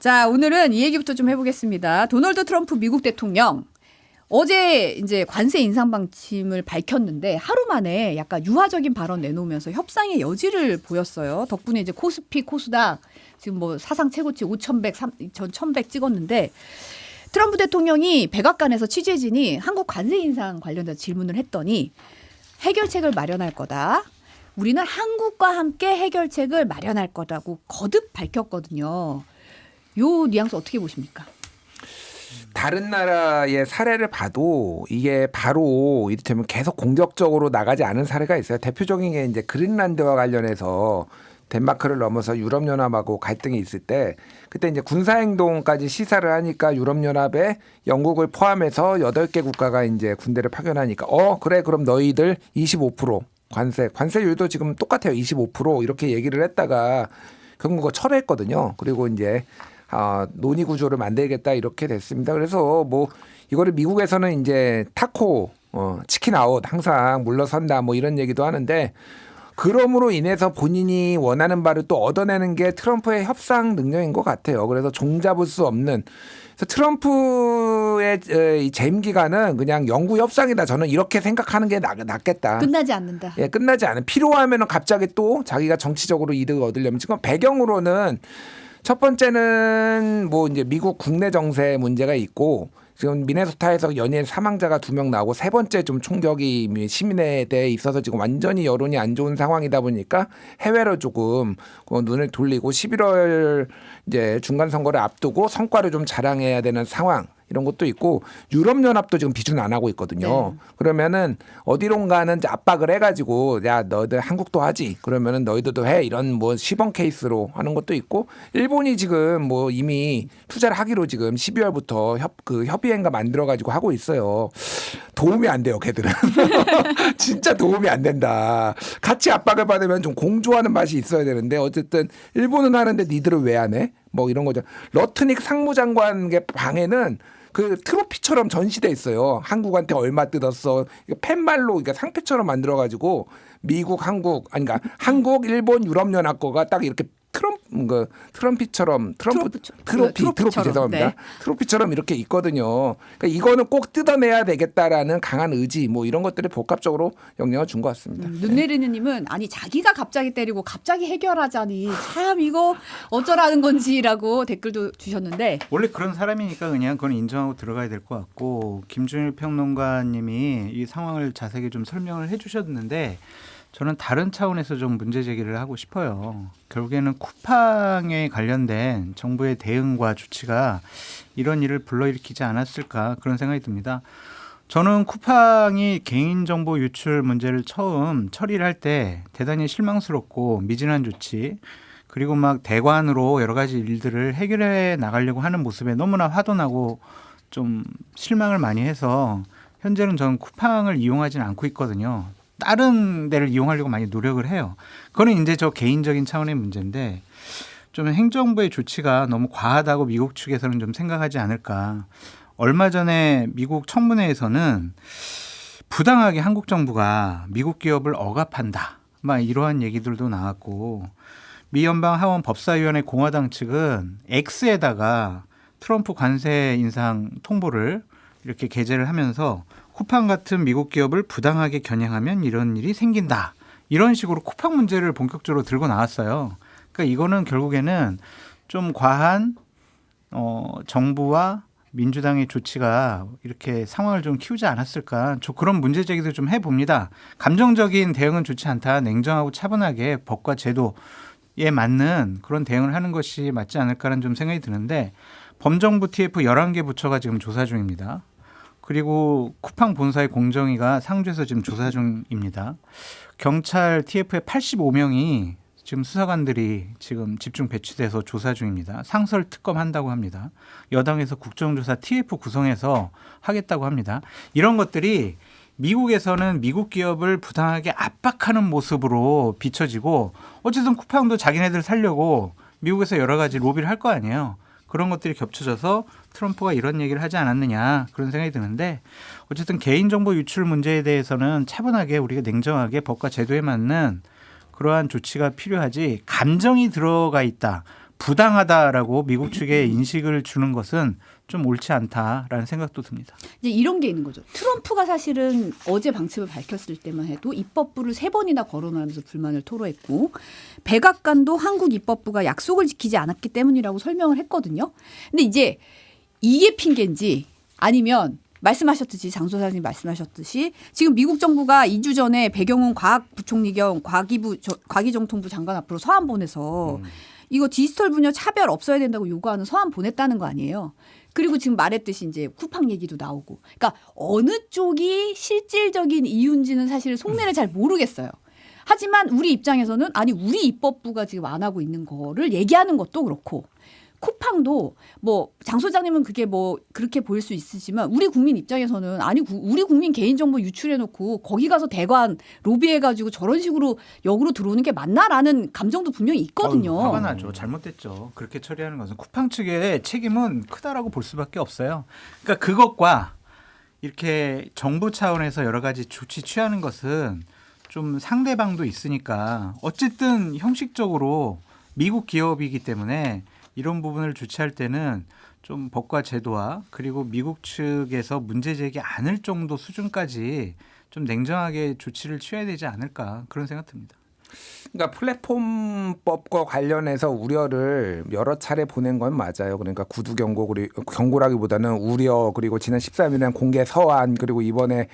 자, 오늘은 이 얘기부터 좀 해보겠습니다. 도널드 트럼프 미국 대통령 어제 이제 관세 인상 방침을 밝혔는데 하루 만에 약간 유화적인 발언 내놓으면서 협상의 여지를 보였어요. 덕분에 이제 코스피, 코스닥 지금 뭐 사상 최고치 5,100, 1,100 찍었는데 트럼프 대통령이 백악관에서 취재진이 한국 관세 인상 관련해서 질문을 했더니 해결책을 마련할 거다. 우리는 한국과 함께 해결책을 마련할 거라고 거듭 밝혔거든요. 요 뉘앙스 어떻게 보십니까? 다른 나라의 사례를 봐도 이게 바로 이를테면 계속 공격적으로 나가지 않은 사례가 있어요. 대표적인 게 이제 그린란드와 관련해서 덴마크를 넘어서 유럽연합하고 갈등이 있을 때 그때 이제 군사행동까지 시사를 하니까 유럽연합에 영국을 포함해서 8개 국가가 이제 군대를 파견하니까 그래 그럼 너희들 25% 관세율도 지금 똑같아요. 25% 이렇게 얘기를 했다가 결국 그거 철회했거든요. 그리고 이제 논의 구조를 만들겠다 이렇게 됐습니다. 그래서 뭐 이거를 미국에서는 이제 타코 치킨 아웃 항상 물러선다 뭐 이런 얘기도 하는데 그럼으로 인해서 본인이 원하는 바를 또 얻어내는 게 트럼프의 협상 능력인 것 같아요. 그래서 종잡을 수 없는 그래서 트럼프의 이 재임 기간은 그냥 영구 협상이다. 저는 이렇게 생각하는 게 낫겠다. 끝나지 않는다. 예, 끝나지 않은 필요하면은 갑자기 또 자기가 정치적으로 이득을 얻으려면 지금 배경으로는 첫 번째는 뭐 이제 미국 국내 정세 문제가 있고 지금 미네소타에서 연일 사망자가 2명 나오고 세 번째 좀 총격이 시민에 대해 있어서 지금 완전히 여론이 안 좋은 상황이다 보니까 해외로 조금 눈을 돌리고 11월 이제 중간 선거를 앞두고 성과를 좀 자랑해야 되는 상황. 이런 것도 있고 유럽연합도 지금 비준 안 하고 있거든요. 네. 그러면은 어디론가는 압박을 해가지고 야 너희들 한국도 하지 그러면은 너희들도 해 이런 뭐 시범 케이스로 하는 것도 있고 일본이 지금 뭐 이미 투자를 하기로 지금 12월부터 협의회인가 만들어가지고 하고 있어요. 도움이 안 돼요, 걔들은. 진짜 도움이 안 된다. 같이 압박을 받으면 좀 공조하는 맛이 있어야 되는데 어쨌든 일본은 하는데 니들은 왜 안 해? 뭐 이런 거죠. 러트닉 상무장관의 방에는 그 트로피처럼 전시돼 있어요. 한국한테 얼마 뜯었어. 팻말로 그러니까 상패처럼 만들어가지고 미국, 한국, 아니 그러니까 한국, 일본, 유럽연합 거가 딱 이렇게 트로피처럼 트로피 죄송합니다. 네. 트로피처럼 이렇게 있거든요. 그러니까 이거는 꼭 뜯어내야 되겠다라는 강한 의지 뭐 이런 것들이 복합적으로 영향을 준 것 같습니다. 눈내리느님은 아니 자기가 갑자기 때리고 갑자기 해결하자니 참 이거 어쩌라는 건지라고 댓글도 주셨는데 원래 그런 사람이니까 그냥 그건 인정하고 들어가야 될 것 같고 김준일 평론가님이 이 상황을 자세히 좀 설명을 해주셨는데. 저는 다른 차원에서 좀 문제 제기를 하고 싶어요. 결국에는 쿠팡에 관련된 정부의 대응과 조치가 이런 일을 불러일으키지 않았을까 그런 생각이 듭니다. 저는 쿠팡이 개인정보 유출 문제를 처음 처리를 할 때 대단히 실망스럽고 미진한 조치 그리고 막 대관으로 여러 가지 일들을 해결해 나가려고 하는 모습에 너무나 화도 나고 좀 실망을 많이 해서 현재는 저는 쿠팡을 이용하지는 않고 있거든요. 다른 데를 이용하려고 많이 노력을 해요. 그거는 이제 저 개인적인 차원의 문제인데 좀 행정부의 조치가 너무 과하다고 미국 측에서는 좀 생각하지 않을까. 얼마 전에 미국 청문회에서는 부당하게 한국 정부가 미국 기업을 억압한다. 막 이러한 얘기들도 나왔고 미 연방 하원 법사위원회 공화당 측은 X에다가 트럼프 관세 인상 통보를 이렇게 게재를 하면서 쿠팡 같은 미국 기업을 부당하게 겨냥하면 이런 일이 생긴다. 이런 식으로 쿠팡 문제를 본격적으로 들고 나왔어요. 그러니까 이거는 결국에는 좀 과한 정부와 민주당의 조치가 이렇게 상황을 좀 키우지 않았을까. 저 그런 문제 제기도 좀 해봅니다. 감정적인 대응은 좋지 않다. 냉정하고 차분하게 법과 제도에 맞는 그런 대응을 하는 것이 맞지 않을까라는 좀 생각이 드는데 범정부 TF 11개 부처가 지금 조사 중입니다. 그리고 쿠팡 본사의 공정위가 상주에서 지금 조사 중입니다. 경찰 TF의 85명이 지금 수사관들이 지금 집중 배치돼서 조사 중입니다. 상설 특검한다고 합니다. 여당에서 국정조사 TF 구성해서 하겠다고 합니다. 이런 것들이 미국에서는 미국 기업을 부당하게 압박하는 모습으로 비춰지고 어쨌든 쿠팡도 자기네들 살려고 미국에서 여러 가지 로비를 할 거 아니에요. 그런 것들이 겹쳐져서 트럼프가 이런 얘기를 하지 않았느냐 그런 생각이 드는데 어쨌든 개인정보 유출 문제에 대해서는 차분하게 우리가 냉정하게 법과 제도에 맞는 그러한 조치가 필요하지 감정이 들어가 있다. 부당하다라고 미국 측에 인식을 주는 것은 좀 옳지 않다라는 생각도 듭니다. 이제 이런 게 있는 거죠. 트럼프가 사실은 어제 방침을 밝혔을 때만 해도 입법부를 3번이나 거론하면서 불만을 토로했고 백악관도 한국 입법부가 약속을 지키지 않았기 때문이라고 설명을 했거든요. 근데 이제 이게 핑계인지 아니면 말씀하셨듯이 장 소장님 말씀하셨듯이 지금 미국 정부가 2주 전에 배경훈 과학부총리 겸 과기정통부 장관 앞으로 서한 보내서 이거 디지털 분야 차별 없어야 된다고 요구하는 서한 보냈다는 거 아니에요. 그리고 지금 말했듯이 이제 쿠팡 얘기도 나오고. 그러니까 어느 쪽이 실질적인 이유인지는 사실 속내를 잘 모르겠어요. 하지만 우리 입장에서는 아니 우리 입법부가 지금 안 하고 있는 거를 얘기하는 것도 그렇고 쿠팡도 뭐 장 소장님은 그게 뭐 그렇게 보일 수 있으지만 우리 국민 입장에서는 아니 우리 국민 개인정보 유출해놓고 거기 가서 대관 로비해가지고 저런 식으로 역으로 들어오는 게 맞나라는 감정도 분명히 있거든요. 화가 나죠. 잘못됐죠. 그렇게 처리하는 것은 쿠팡 측의 책임은 크다라고 볼 수밖에 없어요. 그러니까 그것과 이렇게 정부 차원에서 여러 가지 조치 취하는 것은 좀 상대방도 있으니까 어쨌든 형식적으로 미국 기업이기 때문에 이런 부분을 조치할 때는 좀 법과 제도와 그리고 미국 측에서 문제 제기 않을 정도 수준까지 좀 냉정하게 조치를 취해야 되지 않을까 그런 생각 듭니다. 그러니까 플랫폼법과 관련해서 우려를 여러 차례 보낸 건 맞아요. 그러니까 구두 경고라기보다는 우려 그리고 지난 13일에는 공개 서한 그리고 이번에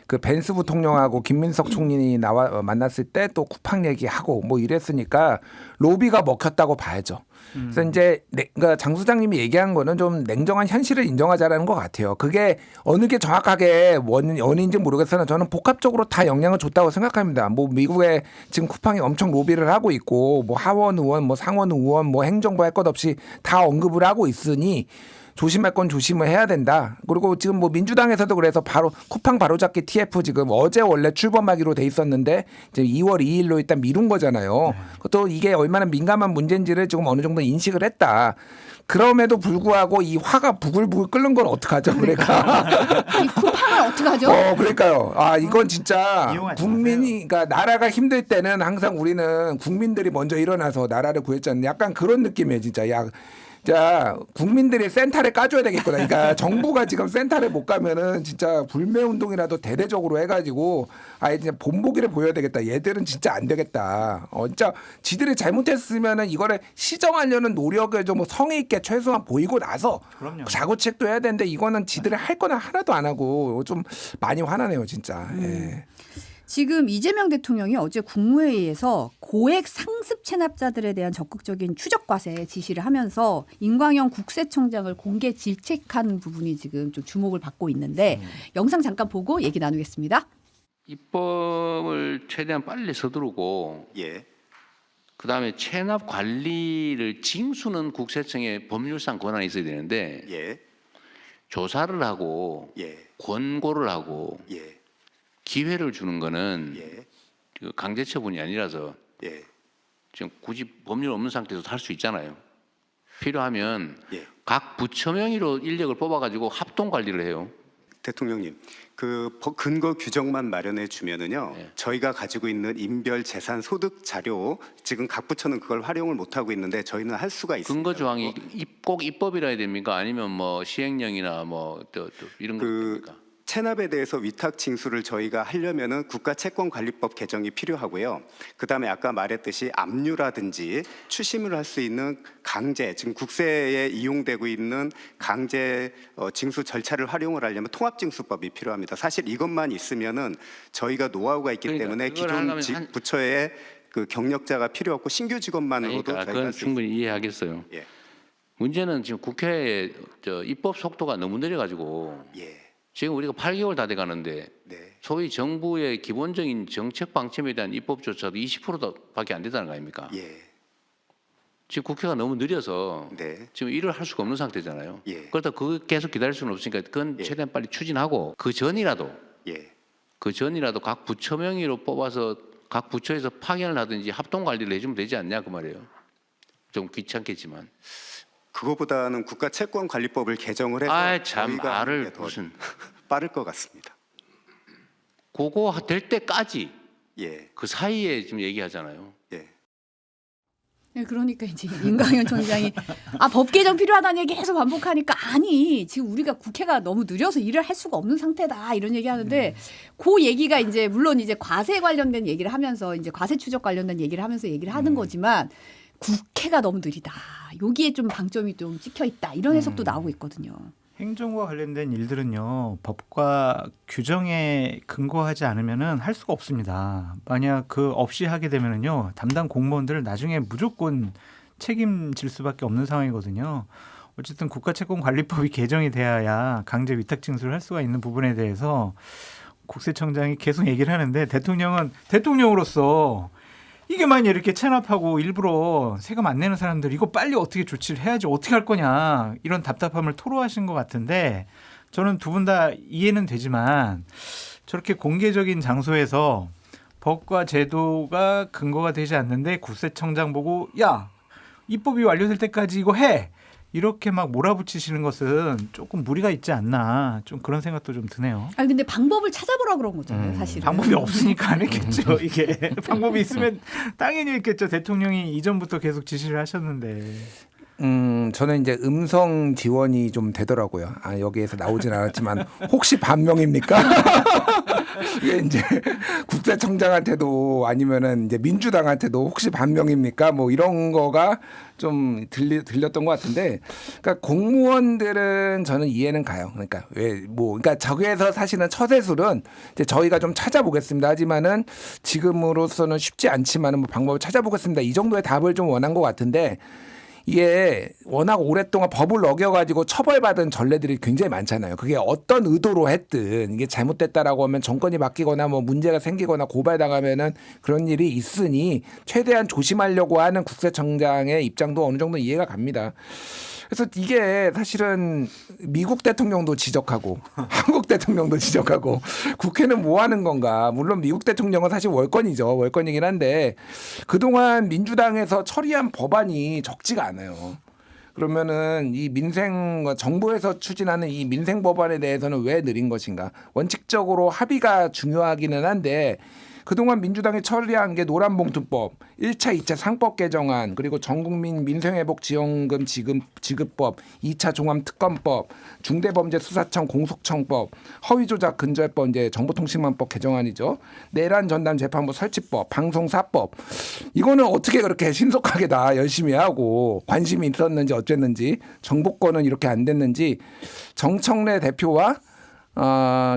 그 벤스 부통령하고 김민석 총리이 만났을 때 또 쿠팡 얘기하고 뭐 이랬으니까 로비가 먹혔다고 봐야죠. 그래서 이제 그러니까 장 소장님이 얘기한 거는 좀 냉정한 현실을 인정하자라는 것 같아요. 그게 어느 게 정확하게 원인인지 모르겠으나 저는 복합적으로 다 영향을 줬다고 생각합니다. 뭐 미국에 지금 쿠팡이 엄청 로비를 하고 있고 뭐 하원 의원, 뭐 상원 의원, 뭐 행정부 할 것 없이 다 언급을 하고 있으니 조심할 건 조심을 해야 된다. 그리고 지금 뭐 민주당에서도 그래서 바로 쿠팡 바로잡기 TF 지금 어제 원래 출범하기로 돼 있었는데 이제 2월 2일로 일단 미룬 거잖아요. 또 이게 얼마나 민감한 문제인지를 지금 어느 정도 인식을 했다. 그럼에도 불구하고 이 화가 부글부글 끓는 건 어떡하죠? 그러니까 이 쿠팡을 어떡하죠? 그러니까요. 아 이건 진짜 이용하지 국민이 그러니까 나라가 힘들 때는 항상 우리는 국민들이 먼저 일어나서 나라를 구했잖아요. 약간 그런 느낌이에요, 진짜. 자, 국민들이 센터를 까줘야 되겠구나. 그러니까 정부가 지금 센터를 못 가면은 진짜 불매운동이라도 대대적으로 해가지고 아예 그냥 본보기를 보여야 되겠다. 얘들은 진짜 안 되겠다. 진짜 지들이 잘못했으면은 이거를 시정하려는 노력을 좀 성의 있게 최소한 보이고 나서 그럼요. 자구책도 해야 되는데 이거는 지들이 할 거는 하나도 안 하고 좀 많이 화나네요, 진짜. 예. 지금 이재명 대통령이 어제 국무회의에서 고액 상습 체납자들에 대한 적극적인 추적 과세 지시를 하면서 임광영 국세청장을 공개 질책한 부분이 지금 좀 주목을 받고 있는데 영상 잠깐 보고 얘기 나누겠습니다. 입법을 최대한 빨리 서두르고 예. 그다음에 체납 관리를 징수는 국세청에 법률상 권한이 있어야 되는데 예. 조사를 하고 예. 권고를 하고 예. 기회를 주는 거는 예. 그 강제 처분이 아니라서 예. 지금 굳이 법률 없는 상태에서 할 수 있잖아요. 필요하면 예. 각 부처 명의로 인력을 뽑아가지고 합동 관리를 해요. 대통령님, 그 근거 규정만 마련해 주면은요, 네. 저희가 가지고 있는 인별 재산 소득 자료 지금 각 부처는 그걸 활용을 못 하고 있는데 저희는 할 수가 있습니다. 근거 조항이 꼭 입법이라 해야 됩니까? 아니면 뭐 시행령이나 뭐 또 이런 거 됩니까? 체납에 대해서 위탁 징수를 저희가 하려면은 국가채권관리법 개정이 필요하고요. 그다음에 아까 말했듯이 압류라든지 추심을 할 수 있는 강제, 지금 국세에 이용되고 있는 강제 징수 절차를 활용을 하려면 통합징수법이 필요합니다. 사실 이것만 있으면은 저희가 노하우가 있기 그러니까 때문에 그걸 기존 하려면 부처에 그 경력자가 필요 없고 신규 직원만으로도 그러니까 저희가 그건 할 수 충분히 있습니다. 이해하겠어요. 예. 문제는 지금 국회의 입법 속도가 너무 느려가지고 예. 지금 우리가 8개월 다 돼가는데 네. 소위 정부의 기본적인 정책 방침에 대한 입법조차도 20%밖에 안 되다는 거 아닙니까? 예. 지금 국회가 너무 느려서 네. 지금 일을 할 수가 없는 상태잖아요. 예. 그렇다 그 계속 기다릴 수는 없으니까 그건 예. 최대한 빨리 추진하고 그 전이라도 각 부처 명의로 뽑아서 각 부처에서 파견을 하든지 합동 관리를 해주면 되지 않냐 그 말이에요. 좀 귀찮겠지만. 그거보다는 국가채권관리법을 개정을 해서 참 저희가 하는 말을 게 더 무슨 빠를 것 같습니다. 그거 될 때까지 예. 그 사이에 지금 얘기하잖아요. 예. 네, 그러니까 이제 임강현 총장이 법 개정 필요하다는 얘기 계속 반복하니까 아니 지금 우리가 국회가 너무 느려서 일을 할 수가 없는 상태다 이런 얘기하는데 그 얘기가 이제 물론 이제 과세 관련된 얘기를 하면서 이제 과세 추적 관련된 얘기를 하면서 얘기를 하는 거지만 국회가 너무 느리다. 여기에 좀 방점이 좀 찍혀 있다. 이런 해석도 나오고 있거든요. 행정과 관련된 일들은요 법과 규정에 근거하지 않으면은 할 수가 없습니다. 만약 그 없이 하게 되면은요 담당 공무원들을 나중에 무조건 책임질 수밖에 없는 상황이거든요. 어쨌든 국가채권관리법이 개정이 돼야 강제 위탁징수를 할 수가 있는 부분에 대해서 국세청장이 계속 얘기를 하는데 대통령은 대통령으로서 이게 만약 이렇게 체납하고 일부러 세금 안 내는 사람들 이거 빨리 어떻게 조치를 해야지 어떻게 할 거냐 이런 답답함을 토로하신 것 같은데 저는 두 분 다 이해는 되지만 저렇게 공개적인 장소에서 법과 제도가 근거가 되지 않는데 국세청장 보고 야 입법이 완료될 때까지 이거 해 이렇게 막 몰아붙이시는 것은 조금 무리가 있지 않나 좀 그런 생각도 좀 드네요. 아니 근데 방법을 찾아보라 그런 거잖아요, 사실은. 방법이 없으니까 안 했겠죠. 이게 방법이 있으면 당연히 했겠죠. 대통령이 이전부터 계속 지시를 하셨는데. 저는 이제 음성 지원이 좀 되더라고요. 여기에서 나오진 않았지만 혹시 반명입니까? 이게 이제 국세청장한테도 아니면은 이제 민주당한테도 혹시 반명입니까? 뭐 이런 거가 좀 들렸던 것 같은데, 그러니까 공무원들은 저는 이해는 가요. 그러니까 그러니까 저기에서 사실은 처세술은 이제 저희가 좀 찾아보겠습니다. 하지만은 지금으로서는 쉽지 않지만은 뭐 방법을 찾아보겠습니다. 이 정도의 답을 좀 원한 것 같은데. 이게 워낙 오랫동안 법을 어겨가지고 처벌받은 전례들이 굉장히 많잖아요. 그게 어떤 의도로 했든 이게 잘못됐다라고 하면 정권이 바뀌거나 뭐 문제가 생기거나 고발당하면은 그런 일이 있으니 최대한 조심하려고 하는 국세청장의 입장도 어느 정도 이해가 갑니다. 그래서 이게 사실은 미국 대통령도 지적하고 한국 대통령도 지적하고 국회는 뭐 하는 건가. 물론 미국 대통령은 사실 월권이죠. 월권이긴 한데 그동안 민주당에서 처리한 법안이 적지가 않아요. 그러면은 이 정부에서 추진하는 이 민생 법안에 대해서는 왜 느린 것인가. 원칙적으로 합의가 중요하기는 한데 그동안 민주당이 처리한 게 노란봉투법, 1차, 2차 상법 개정안, 그리고 전국민 민생회복 지원금 지급법, 2차 종합특검법, 중대범죄수사청 공소청법, 허위조작 근절법, 이제 정보통신망법 개정안이죠. 내란 전담 재판부 설치법, 방송사법. 이거는 어떻게 그렇게 신속하게 다 열심히 하고 관심이 있었는지 어쨌는지 정보권은 이렇게 안 됐는지 정청래 대표와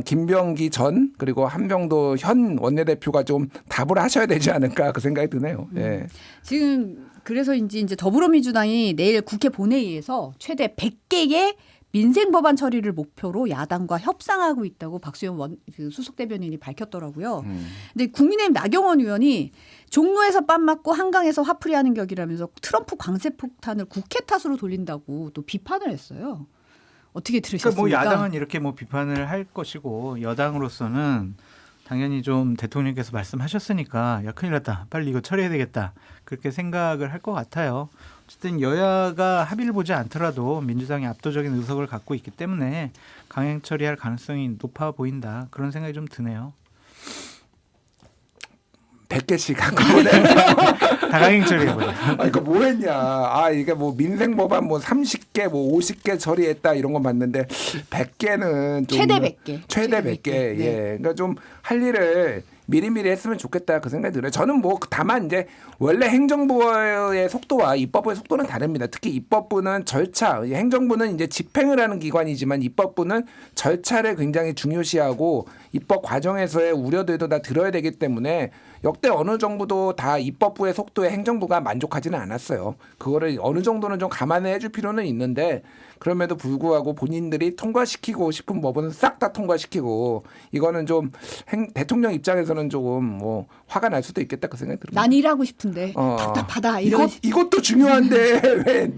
김병기 전 그리고 한병도 현 원내대표가 좀 답을 하셔야 되지 않을까 그 생각이 드네요. 예. 지금 그래서인지 이제 더불어민주당이 내일 국회 본회의에서 최대 100개의 민생 법안 처리를 목표로 야당과 협상하고 있다고 박수현 수석 대변인이 밝혔더라고요. 근데 국민의힘 나경원 의원이 종로에서 빰 맞고 한강에서 화풀이하는 격이라면서 트럼프 관세 폭탄을 국회 탓으로 돌린다고 또 비판을 했어요. 어떻게 들으셨습니까? 그러니까 뭐 야당은 이렇게 뭐 비판을 할 것이고 여당으로서는 당연히 좀 대통령께서 말씀하셨으니까 야 큰일 났다. 빨리 이거 처리해야 되겠다. 그렇게 생각을 할 것 같아요. 어쨌든 여야가 합의를 보지 않더라도 민주당이 압도적인 의석을 갖고 있기 때문에 강행 처리할 가능성이 높아 보인다. 그런 생각이 좀 드네요. 100개씩 갖고 보내. 다 강행 처리해버려. 이거 뭐 했냐. 이게 뭐 민생법안 뭐 30개, 뭐 50개 처리했다 이런 건 봤는데 100개는 좀. 최대 100개. 최대 100개. 네. 예. 그러니까 좀 할 일을 미리미리 했으면 좋겠다 그 생각이 들어요. 저는 뭐 다만 이제 원래 행정부의 속도와 입법부의 속도는 다릅니다. 특히 입법부는 절차, 행정부는 이제 집행을 하는 기관이지만 입법부는 절차를 굉장히 중요시하고 입법 과정에서의 우려들도 다 들어야 되기 때문에 역대 어느 정부도 다 입법부의 속도에 행정부가 만족하지는 않았어요. 그거를 어느 정도는 좀 감안해 줄 필요는 있는데 그럼에도 불구하고 본인들이 통과시키고 싶은 법은 싹 다 통과시키고 이거는 좀 대통령 입장에서는 조금 뭐 화가 날 수도 있겠다 그 생각이 들어요. 난 일하고 싶은데 답답하다 이런. 이것도 중요한데 왜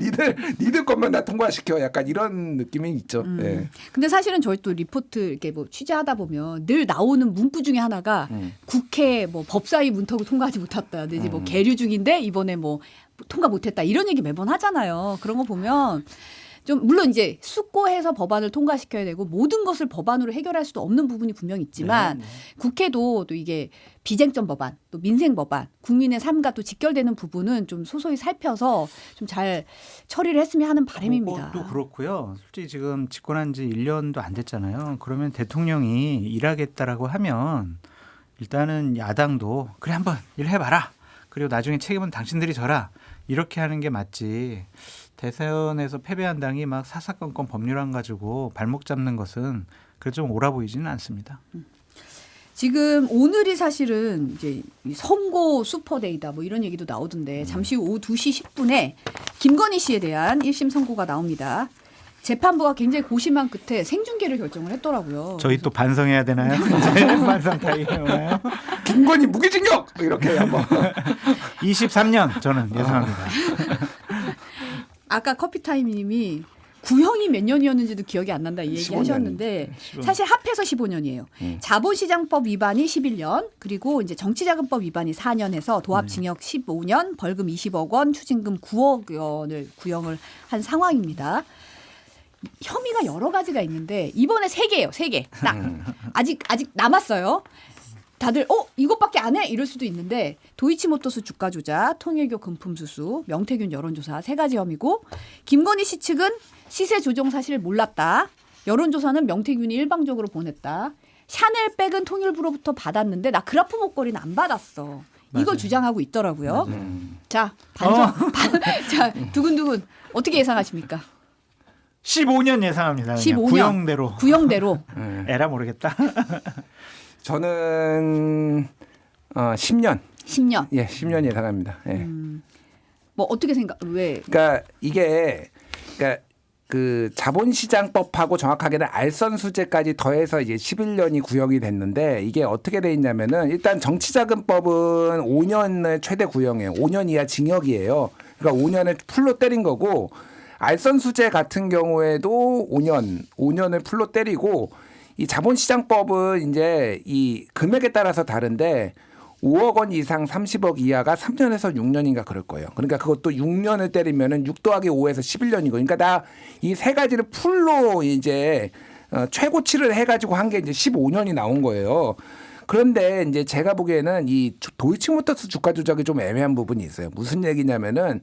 니들 것만 다 통과시켜 약간 이런 느낌이 있죠. 네. 근데 사실은 저희 또 리포트 이렇게 뭐 취재하다 보면 늘 나오는 문구 중에 하나가 국회 뭐 법사위 문턱을 통과하지 못했다. 내지 뭐 계류 중인데 이번에 뭐 통과 못했다 이런 얘기 매번 하잖아요. 그런 거 보면 좀 물론 이제 숙고해서 법안을 통과시켜야 되고 모든 것을 법안으로 해결할 수도 없는 부분이 분명히 있지만 국회도 또 이게 비쟁점 법안, 또 민생 법안, 국민의 삶과 또 직결되는 부분은 좀 소소히 살펴서 좀 잘 처리를 했으면 하는 바람입니다. 그것도 그렇고요. 솔직히 지금 집권한 지 1년도 안 됐잖아요. 그러면 대통령이 일하겠다라고 하면 일단은 야당도 그래 한번 일해봐라. 그리고 나중에 책임은 당신들이 져라. 이렇게 하는 게 맞지. 대선에서 패배한 당이 막 사사건건 법률안 가지고 발목 잡는 것은 그래도 좀 옳아 보이지는 않습니다. 지금 오늘이 사실은 이제 선고 슈퍼데이다 뭐 이런 얘기도 나오던데 잠시 후 오후 2시 10분에 김건희 씨에 대한 1심 선고가 나옵니다. 재판부가 굉장히 고심한 끝에 생중계를 결정을 했더라고요. 저희 또 반성해야 되나요? 이제 반성 타임이 오나요? 김건희 무기징역 이렇게 한번. 23년 저는 예상합니다. 아까 커피타임님이 구형이 몇 년이었는지도 기억이 안 난다 이 얘기 15년. 하셨는데 15년. 사실 합해서 15년이에요. 자본시장법 위반이 11년 그리고 이제 정치자금법 위반이 4년 해서 도합징역 15년 벌금 20억 원 추징금 9억 원을 구형을 한 상황입니다. 혐의가 여러 가지가 있는데 이번에 3개예요. 3개. 딱. 아직 남았어요. 다들 이것밖에 안 해? 이럴 수도 있는데 도이치모터스 주가 조작, 통일교 금품 수수, 명태균 여론조사 3가지 혐의고 김건희 씨 측은 시세 조정 사실을 몰랐다. 여론조사는 명태균이 일방적으로 보냈다. 샤넬백은 통일부로부터 받았는데 나 그라프 목걸이는 안 받았어. 이걸 맞아요. 주장하고 있더라고요. 자, 반성. 자, 두근두근 어떻게 예상하십니까? 15년 예상합니다. 15년. 구형대로. 구형대로. 에라 모르겠다. 저는 10년. 10년. 예, 10년 예상합니다. 예. 뭐 어떻게 왜? 그러니까 이게 그러니까 그 자본시장법하고 정확하게는 알선수재까지 더해서 이제 11년이 구형이 됐는데 이게 어떻게 돼 있냐면은 일단 정치자금법은 5년의 최대 구형이에요. 5년 이하 징역이에요. 그러니까 5년을 풀로 때린 거고 알선수재 같은 경우에도 5년을 풀로 때리고 이 자본시장법은 이제 이 금액에 따라서 다른데 5억 원 이상 30억 이하가 3년에서 6년인가 그럴 거예요. 그러니까 그것도 6년을 때리면은 6 더하기 5에서 11년이고. 그러니까 나 이 세 가지를 풀로 이제 최고치를 해가지고 한 게 이제 15년이 나온 거예요. 그런데 이제 제가 보기에는 이 도이치모터스 주가 조작이 좀 애매한 부분이 있어요. 무슨 얘기냐면은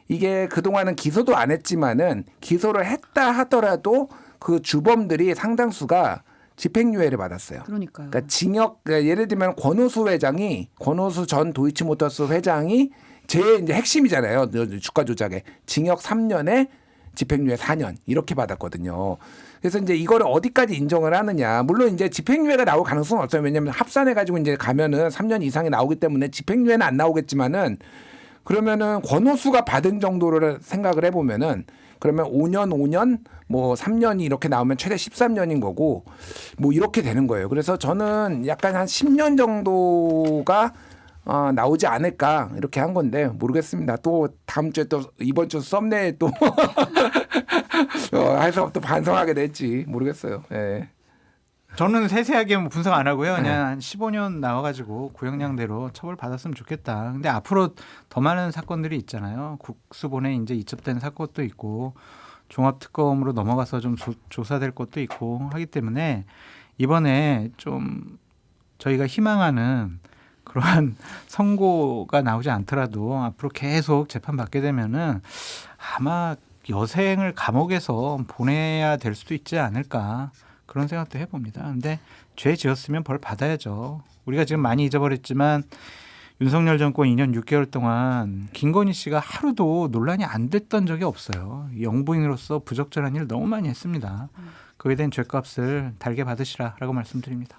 이게 그동안은 기소도 안 했지만은 기소를 했다 하더라도 그 주범들이 상당수가 집행유예를 받았어요. 그러니까요. 그러니까 징역, 그러니까 예를 들면 권오수 전 도이치모터스 회장이 제일 이제 핵심이잖아요. 주가 조작에 징역 3년에 집행유예 4년 이렇게 받았거든요. 그래서 이제 이거를 어디까지 인정을 하느냐. 물론 이제 집행유예가 나올 가능성은 없어요. 왜냐하면 합산해가지고 이제 가면은 3년 이상이 나오기 때문에 집행유예는 안 나오겠지만은 그러면은 권오수가 받은 정도를 생각을 해보면은 그러면 5년, 뭐 3년이 이렇게 나오면 최대 13년인 거고 뭐 이렇게 되는 거예요. 그래서 저는 약간 한 10년 정도가 나오지 않을까 이렇게 한 건데 모르겠습니다. 또 다음 주에 또 이번 주 썸네일 또 해서 또 반성하게 될지 모르겠어요. 예. 저는 세세하게 뭐 분석 안 하고요. 그냥 한 15년 나와가지고 구형량대로 처벌 받았으면 좋겠다. 근데 앞으로 더 많은 사건들이 있잖아요. 국수본에 이제 이첩된 사건도 있고 종합특검으로 넘어가서 좀 조사될 것도 있고 하기 때문에 이번에 좀 저희가 희망하는 그러한 선고가 나오지 않더라도 앞으로 계속 재판받게 되면은 아마 여생을 감옥에서 보내야 될 수도 있지 않을까. 그런 생각도 해봅니다. 근데 죄 지었으면 벌 받아야죠. 우리가 지금 많이 잊어버렸지만 윤석열 정권 2년 6개월 동안 김건희 씨가 하루도 논란이 안 됐던 적이 없어요. 영부인으로서 부적절한 일 너무 많이 했습니다. 그에 대한 죄값을 달게 받으시라라고 말씀드립니다.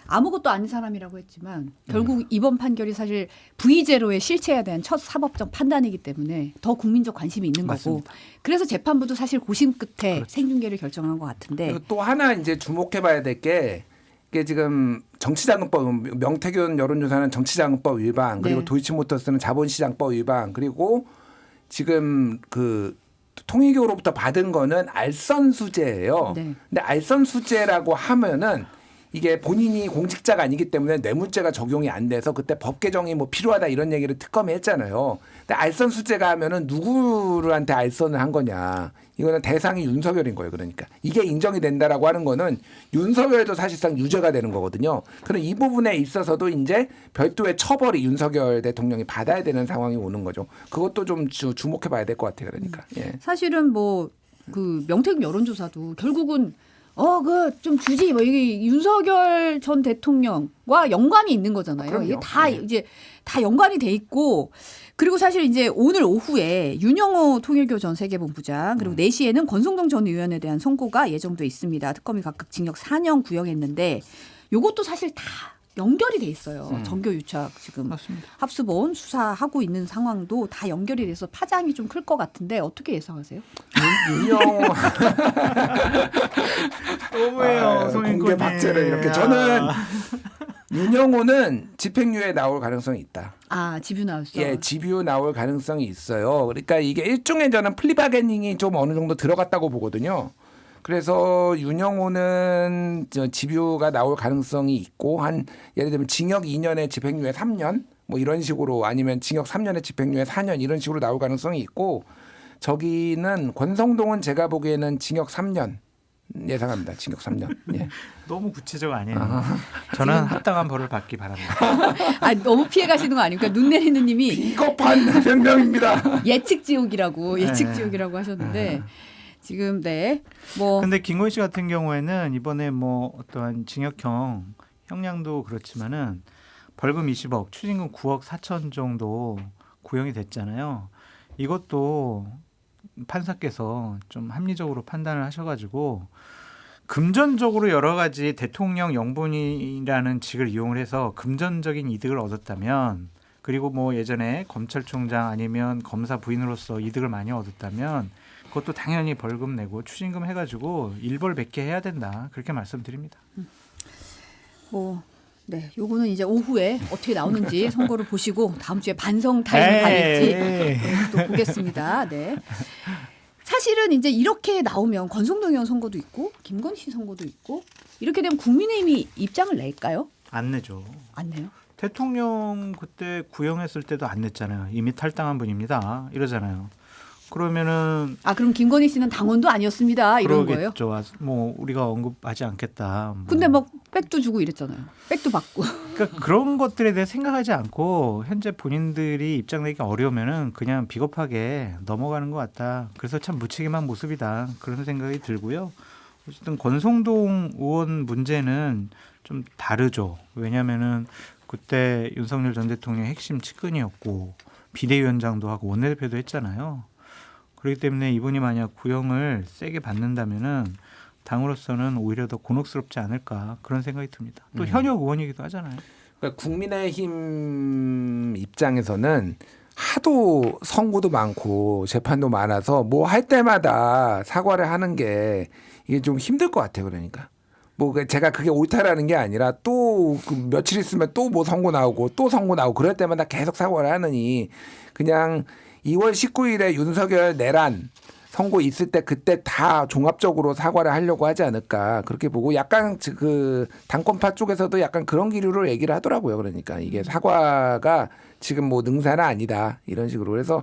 아무것도 아닌 사람이라고 했지만 결국 이번 판결이 사실 V0의 실체에 대한 첫 사법적 판단이기 때문에 더 국민적 관심이 있는 맞습니다. 거고 그래서 재판부도 사실 고심 끝에 그렇죠. 생중계를 결정한 것 같은데 그리고 또 하나 이제 주목해봐야 될 게 이게 지금 정치자금법 명태균 여론조사는 정치자금법 위반 그리고 네. 도이치모터스는 자본시장법 위반 그리고 지금 그 통일교로부터 받은 거는 알선수재예요. 네. 근데 알선수재라고 하면은 이게 본인이 공직자가 아니기 때문에 뇌물죄가 적용이 안 돼서 그때 법 개정이 뭐 필요하다 이런 얘기를 특검이 했잖아요. 근데 알선수재가 하면은 누구한테 알선을 한 거냐. 이거는 대상이 윤석열인 거예요. 그러니까 이게 인정이 된다라고 하는 거는 윤석열도 사실상 유죄가 되는 거거든요. 그럼 이 부분에 있어서도 이제 별도의 처벌이 윤석열 대통령이 받아야 되는 상황이 오는 거죠. 그것도 좀 주목해 봐야 될 것 같아요. 그러니까. 예. 사실은 뭐 그 명태균 여론조사도 결국은 그 좀 주지 뭐 이게 윤석열 전 대통령과 연관이 있는 거잖아요. 그럼요. 이게 다 네. 이제 다 연관이 돼 있고 그리고 사실 이제 오늘 오후에 윤영호 통일교 전 세계본부장 그리고 4시에는 권성동 전 의원에 대한 선고가 예정돼 있습니다. 특검이 각각 징역 4년 구형했는데 요것도 사실 다 연결이 돼 있어요. 정교유착 지금 맞습니다. 합수본 수사하고 있는 상황도 다 연결이 돼서 파장이 좀 클 것 같은데 어떻게 예상하세요? 윤영호 너무해요. 공개 박제를 이렇게 저는 윤영호는 집행유예 나올 가능성이 있다. 아, 집유 나왔어. 예, 집유 나올 가능성이 있어요. 그러니까 이게 일종의 저는 플리바게닝이 좀 어느 정도 들어갔다고 보거든요. 그래서 윤영호는 집유가 나올 가능성이 있고 한 예를 들면 징역 2년에 집행유예 3년 뭐 이런 식으로 아니면 징역 3년에 집행유예 4년 이런 식으로 나올 가능성이 있고 저기는 권성동은 제가 보기에는 징역 3년 예상합니다. 징역 3년. 예. 너무 구체적 아니에요. 저는 합당한 벌을 받기 바랍니다. 아, 너무 피해 가시는 거 아닙니까? 눈 내리는 님이 비겁한 변명입니다. 예측 지옥이라고 하셨는데 지금 뭐 근데 김건희 씨 같은 경우에는 이번에 뭐 어떠한 징역형 형량도 그렇지만은 벌금 20억, 추징금 9억 4천 정도 구형이 됐잖아요. 이것도 판사께서 좀 합리적으로 판단을 하셔가지고 금전적으로 여러 가지 대통령 영분이라는 직을 이용을 해서 금전적인 이득을 얻었다면 그리고 뭐 예전에 검찰총장 아니면 검사 부인으로서 이득을 많이 얻었다면 그것도 당연히 벌금 내고 추징금 해가지고 일벌백계 해야 된다 그렇게 말씀드립니다. 요거는 이제 오후에 어떻게 나오는지 선고를 보시고 다음 주에 반성 타임을 가질지 또 보겠습니다. 네. 사실은 이제 이렇게 나오면 권성동 의원 선고도 있고 김건희 씨 선고도 있고 이렇게 되면 국민의힘이 입장을 낼까요? 안 내죠. 안 내요? 대통령 그때 구형했을 때도 안 냈잖아요. 이미 탈당한 분입니다. 이러잖아요. 그러면은 그럼 김건희 씨는 당원도 아니었습니다. 이런 거예요? 그러겠죠. 뭐 우리가 언급하지 않겠다. 뭐. 근데 막 백도 주고 이랬잖아요. 백도 받고. 그러니까 그런 것들에 대해 생각하지 않고 현재 본인들이 입장 내기 어려우면은 그냥 비겁하게 넘어가는 것 같다. 그래서 참 무책임한 모습이다. 그런 생각이 들고요. 어쨌든 권성동 의원 문제는 좀 다르죠. 왜냐하면은 그때 윤석열 전 대통령의 핵심 측근이었고 비대위원장도 하고 원내대표도 했잖아요. 그렇기 때문에 이분이 만약 구형을 세게 받는다면은 당으로서는 오히려 더 곤혹스럽지 않을까 그런 생각이 듭니다. 또 현역 의원이기도 하잖아요. 그러니까 국민의힘 입장에서는 하도 선고도 많고 재판도 많아서 뭐 할 때마다 사과를 하는 게 이게 좀 힘들 것 같아요. 그러니까 뭐 제가 그게 옳다라는 게 아니라 또 며칠 있으면 또 뭐 선고 나오고 또 선고 나오고 그럴 때마다 계속 사과를 하느니 그냥 2월 19일에 윤석열 내란 선고 있을 때 그때 다 종합적으로 사과를 하려고 하지 않을까 그렇게 보고 약간 그 당권파 쪽에서도 약간 그런 기류로 얘기를 하더라고요. 그러니까 이게 사과가 지금 뭐 능사는 아니다 이런 식으로 그래서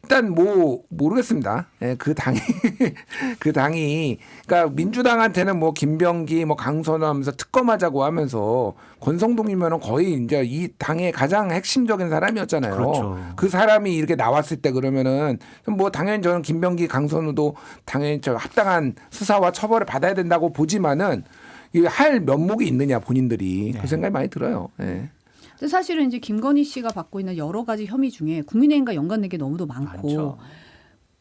일단 뭐 모르겠습니다. 예, 그 당이 그러니까 민주당한테는 뭐 김병기 뭐 강선호 하면서 특검하자고 하면서 권성동이면은 거의 이제 이 당의 가장 핵심적인 사람이었잖아요. 그렇죠. 그 사람이 이렇게 나왔을 때 그러면은 뭐 당연히 저는 김병기 강선우도 당연히 저 합당한 수사와 처벌을 받아야 된다고 보지만은 이 할 면목이 있느냐 본인들이 그 생각이 많이 들어요. 예. 근데 사실은 이제 김건희 씨가 받고 있는 여러 가지 혐의 중에 국민의힘과 연관된 게 너무도 많고 많죠.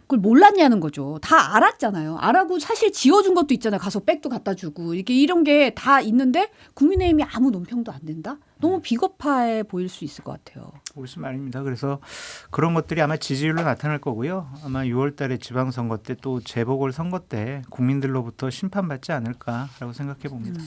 그걸 몰랐냐는 거죠. 다 알았잖아요. 알아고 사실 지어준 것도 있잖아요. 가서 백도 갖다 주고 이렇게 이런 게 다 있는데 국민의힘이 아무 논평도 안 된다? 너무 비겁해 보일 수 있을 것 같아요. 무슨 말입니다. 그래서 그런 것들이 아마 지지율로 나타날 거고요. 아마 6월 달에 지방선거 때 또 재보궐선거 때 국민들로부터 심판받지 않을까라고 생각해 봅니다.